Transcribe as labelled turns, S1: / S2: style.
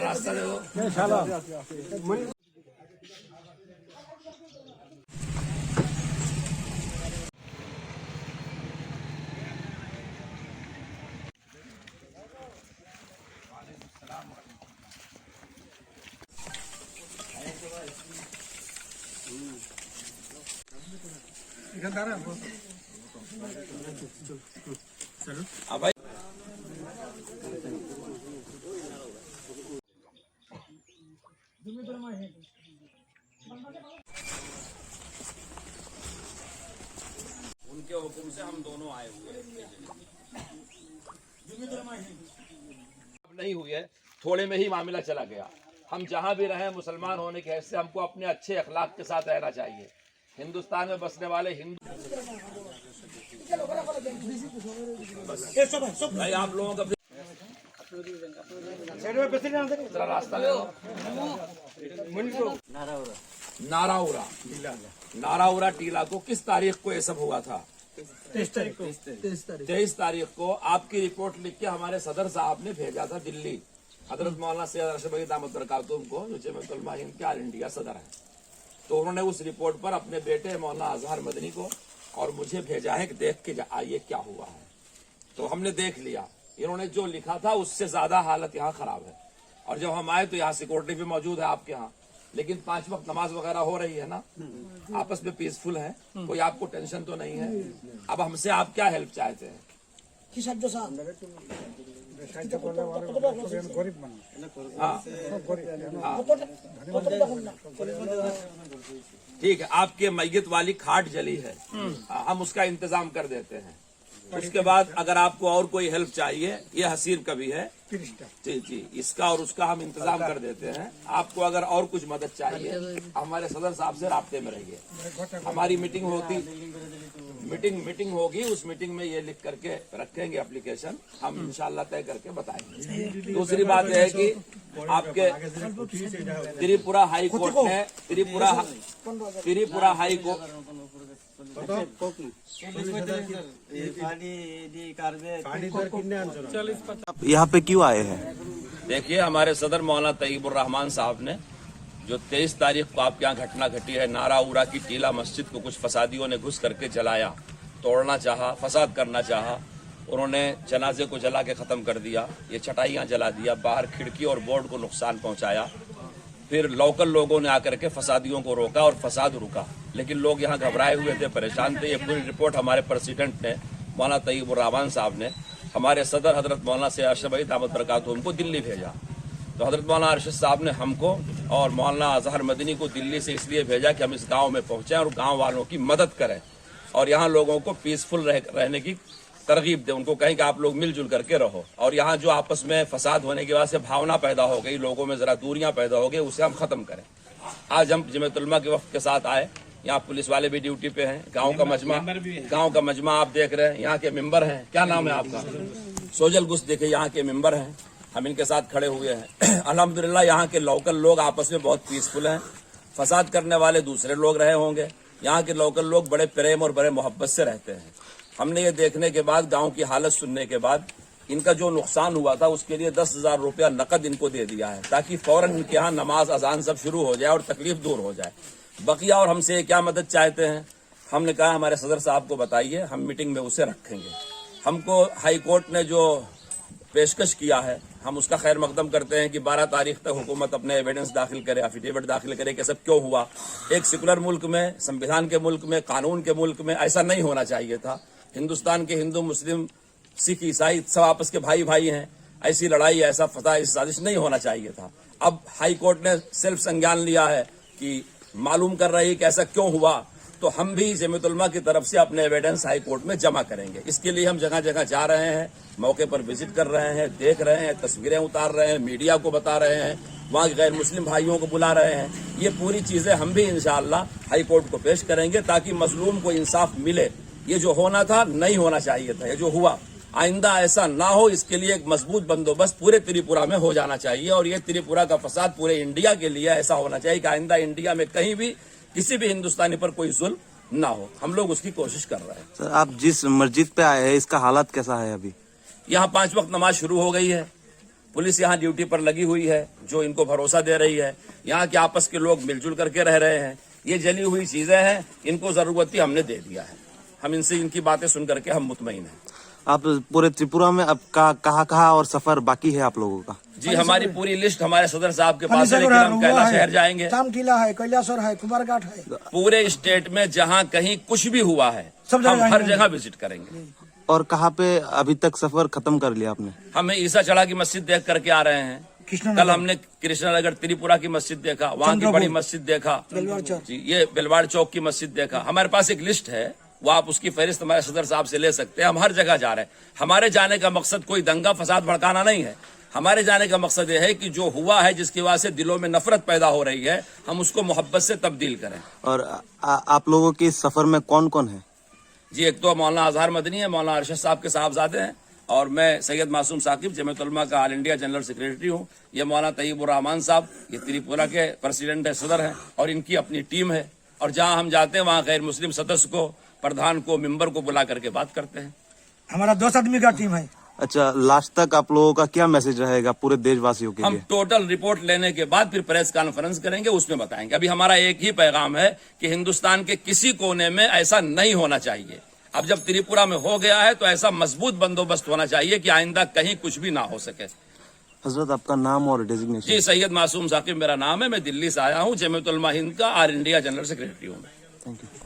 S1: रास्ता दे दो। भाई उनके हुक्म से हम दोनों आए हुए हैं। नहीं हुई है, थोड़े में ही मामला चला गया। हम जहाँ भी रहे मुसलमान होने के हैसियत से हमको अपने अच्छे अखलाक के साथ रहना चाहिए। हिंदुस्तान में बसने वाले हिंदू भाई आप लोगों का रास्ता ले दो। नाराउरा टीला को किस तारीख को ये सब हुआ था? 23 तारीख को आपकी रिपोर्ट लिख के हमारे सदर साहब ने भेजा था दिल्ली, हजरत मौलाना सैयद अरशद अली दामद बरकातुहू को, जो जमीयत उलमा हिंद के ऑल इंडिया सदर है। तो उन्होंने उस रिपोर्ट पर अपने बेटे मौलाना अजहर मदनी को और मुझे भेजा है कि देख के आइए क्या हुआ है। तो हमने देख लिया, इन्होंने जो लिखा था उससे ज्यादा हालत यहाँ खराब है। और जब हम आए तो यहाँ सिक्योरिटी भी मौजूद है आपके यहाँ, लेकिन 5 वक्त नमाज वगैरह हो रही है ना, आपस में पीसफुल है, कोई आपको टेंशन तो नहीं है। अब हमसे आप क्या हेल्प चाहते हैं? ठीक है, आपके मैयत वाली खाट जली है, हम उसका इंतजाम कर देते हैं। उसके बाद अगर आपको और कोई हेल्प चाहिए, ये हसीर का भी है जी जी, इसका और उसका हम इंतजाम कर देते हैं। आपको अगर और कुछ मदद चाहिए, हमारे सदर साहब से राब्ते में रहिए। हमारी मीटिंग होगी, उस मीटिंग में ये लिख करके रखेंगे एप्लीकेशन, हम इंशाल्लाह तय करके बताएंगे। दूसरी बात यह है कि आपके त्रिपुरा हाई कोर्ट ने त्रिपुरा हाई कोर्ट
S2: यहाँ पे क्यों आए हैं?
S1: देखिए, हमारे सदर मौलाना तैयबुर रहमान साहब ने जो 23 तारीख को आपके यहाँ घटना घटी है, नाराउरा की टीला मस्जिद को कुछ फसादियों ने घुस करके जलाया, तोड़ना चाहा, फसाद करना चाहा। उन्होंने जनाजे को जला के ख़त्म कर दिया, ये चटाइयाँ जला दिया, बाहर खिड़की और बोर्ड को नुकसान पहुँचाया। फिर लोकल लोगों ने आकर के फसादियों को रोका और फसाद रुका, लेकिन लोग यहाँ घबराए हुए थे, परेशान थे। ये पूरी रिपोर्ट हमारे प्रेसिडेंट ने, मौलाना तैयबुर रहमान साहब ने, हमारे सदर हजरत मौलाना सैयद अरशद अली दामद बरकातुहू को दिल्ली भेजा। तो हजरत मौलाना अरशद साहब ने हमको और मौलाना अजहर मदनी को दिल्ली से इसलिए भेजा कि हम इस गाँव में पहुँचें और गाँव वालों की मदद करें और यहाँ लोगों को पीसफुल रहने की तरगीब दे, उनको कहें कि आप लोग मिलजुल करके रहो। और यहाँ जो आपस में फसाद होने की वजह से भावना पैदा हो गई, लोगों में जरा दूरियां पैदा हो गई, उसे हम खत्म करें। आज हम जमीयत उलमा के वक्त के साथ आए, यहाँ पुलिस वाले भी ड्यूटी पे हैं, गांव का मजमा आप देख रहे हैं, यहाँ के मेंबर हैं, क्या नाम है आपका? सोजल गुस देखे, यहाँ के मेंबर हैं, हम इनके साथ खड़े हुए हैं। अल्हम्दुलिल्लाह यहाँ के लोकल लोग आपस में बहुत पीसफुल हैं। फसाद करने वाले दूसरे लोग रहे होंगे, यहाँ के लोकल लोग बड़े प्रेम और बड़े मोहब्बत से रहते हैं। हमने ये देखने के बाद, गांव की हालत सुनने के बाद, इनका जो नुकसान हुआ था उसके लिए 10,000 रुपया नकद इनको दे दिया है, ताकि फौरन इनके यहाँ नमाज अजान सब शुरू हो जाए और तकलीफ दूर हो जाए। बकिया और हमसे क्या मदद चाहते हैं, हमने कहा हमारे सदर साहब को बताइए, हम मीटिंग में उसे रखेंगे। हमको हाई कोर्ट ने जो पेशकश किया है, हम उसका खैर मकदम करते हैं कि 12 तारीख तक हुकूमत अपने एविडेंस दाखिल करे, एफिडेविट दाखिल करे कि सब क्यों हुआ। एक सेकुलर मुल्क में, संविधान के मुल्क में, कानून के मुल्क में ऐसा नहीं होना चाहिए था। हिंदुस्तान के हिंदू, मुस्लिम, सिख, ईसाई सब आपस के भाई भाई हैं, ऐसी लड़ाई, ऐसा फतह, ऐसी साजिश नहीं होना चाहिए था। अब हाई कोर्ट ने सेल्फ संज्ञान लिया है कि मालूम कर रही है कि ऐसा क्यों हुआ, तो हम भी जमीयत उलमा की तरफ से अपने एविडेंस हाई कोर्ट में जमा करेंगे। इसके लिए हम जगह जगह जा रहे हैं, मौके पर विजिट कर रहे हैं, देख रहे हैं, तस्वीरें उतार रहे हैं, मीडिया को बता रहे हैं, वहाँ के गैर मुस्लिम भाइयों को बुला रहे हैं। ये पूरी चीजें हम भी इंशाअल्लाह हाई कोर्ट को पेश करेंगे, ताकि मजलूम को इंसाफ मिले। ये जो होना था नहीं होना चाहिए था, ये जो हुआ आइंदा ऐसा ना हो, इसके लिए एक मजबूत बंदोबस्त पूरे त्रिपुरा में हो जाना चाहिए। और ये त्रिपुरा का फसाद पूरे इंडिया के लिए ऐसा होना चाहिए कि आइंदा इंडिया में कहीं भी किसी भी हिंदुस्तानी पर कोई जुल्म ना हो। हम लोग उसकी कोशिश कर रहे हैं।
S2: सर, आप जिस मस्जिद पे आए हैं, इसका हालत कैसा है अभी?
S1: यहाँ 5 वक्त नमाज शुरू हो गई है, पुलिस यहाँ ड्यूटी पर लगी हुई है, जो इनको भरोसा दे रही है। यहाँ के आपस के लोग मिलजुल करके रह रहे हैं। ये जली हुई चीजें हैं, इनको जरूरत थी, हमने दे दिया है। हम इनसे इनकी बातें सुन करके हम मुतमईन हैं।
S2: आप पूरे त्रिपुरा में अब कहाँ और सफर बाकी है आप लोगों का?
S1: जी, हमारी पूरी लिस्ट हमारे सदर साहब के पास है, लेकिन हम कैलाश शहर जाएंगे।
S3: चामटीला है, कैलाशर है, कुमारघाट है।
S1: पूरे स्टेट में जहाँ कहीं कुछ भी हुआ है, हम हर जगह विजिट करेंगे।
S2: और कहाँ पे अभी तक सफर खत्म कर लिया आपने?
S1: हमें ईसा चढ़ा की मस्जिद देख करके आ रहे हैं। कल हमने कृष्णनगर त्रिपुरा की मस्जिद देखा, वहाँ की बड़ी मस्जिद देखा जी, ये बेलवाड़ चौक की मस्जिद देखा। हमारे पास एक लिस्ट है, वो आप उसकी फहरिस्त हमारे सदर साहब से ले सकते हैं। हम हर जगह जा रहे हैं। हमारे जाने का मकसद कोई दंगा फसाद भड़काना नहीं है। हमारे जाने का मकसद ये है कि जो हुआ है, जिसकी वजह से दिलों में नफरत पैदा हो रही है, हम उसको मोहब्बत से तब्दील करें।
S2: और आप लोगों के इस सफर में कौन कौन है?
S1: जी, एक तो मौलाना अजहर मदनी है, मौलाना अरशद साहब के साहबजादे हैं, और मैं सैयद मासूम साकिब जमीयत उलमा का ऑल इंडिया जनरल सेक्रेटरी हूँ। ये मौलाना तैयबुर रहमान साहब, ये त्रिपुरा के प्रेसिडेंट है, सदर हैं, और इनकी अपनी टीम है। और जहाँ हम जाते हैं वहाँ गैर मुस्लिम सदस्य को, प्रधान को, मेंबर को बुला करके बात करते हैं।
S3: हमारा 2 आदमी का टीम है।
S2: अच्छा, लास्ट तक आप लोगों का क्या मैसेज रहेगा पूरे देशवासियों के
S1: हम
S2: लिए?
S1: टोटल रिपोर्ट लेने के बाद फिर प्रेस कॉन्फ्रेंस करेंगे, उसमें बताएंगे। अभी हमारा एक ही पैगाम है कि हिंदुस्तान के किसी कोने में ऐसा नहीं होना चाहिए। अब जब त्रिपुरा में हो गया है तो ऐसा मजबूत बंदोबस्त होना चाहिए कि आइंदा कहीं कुछ भी ना हो सके।
S2: हजरत, आपका नाम और डेजिग्नेशन?
S1: जी, सैयद मासूम साकिब मेरा नाम है। मैं दिल्ली से आया हूँ, जमीयत उलमा हिंद का ऑल इंडिया जनरल सेक्रेटरी हूँ।
S2: Thank you.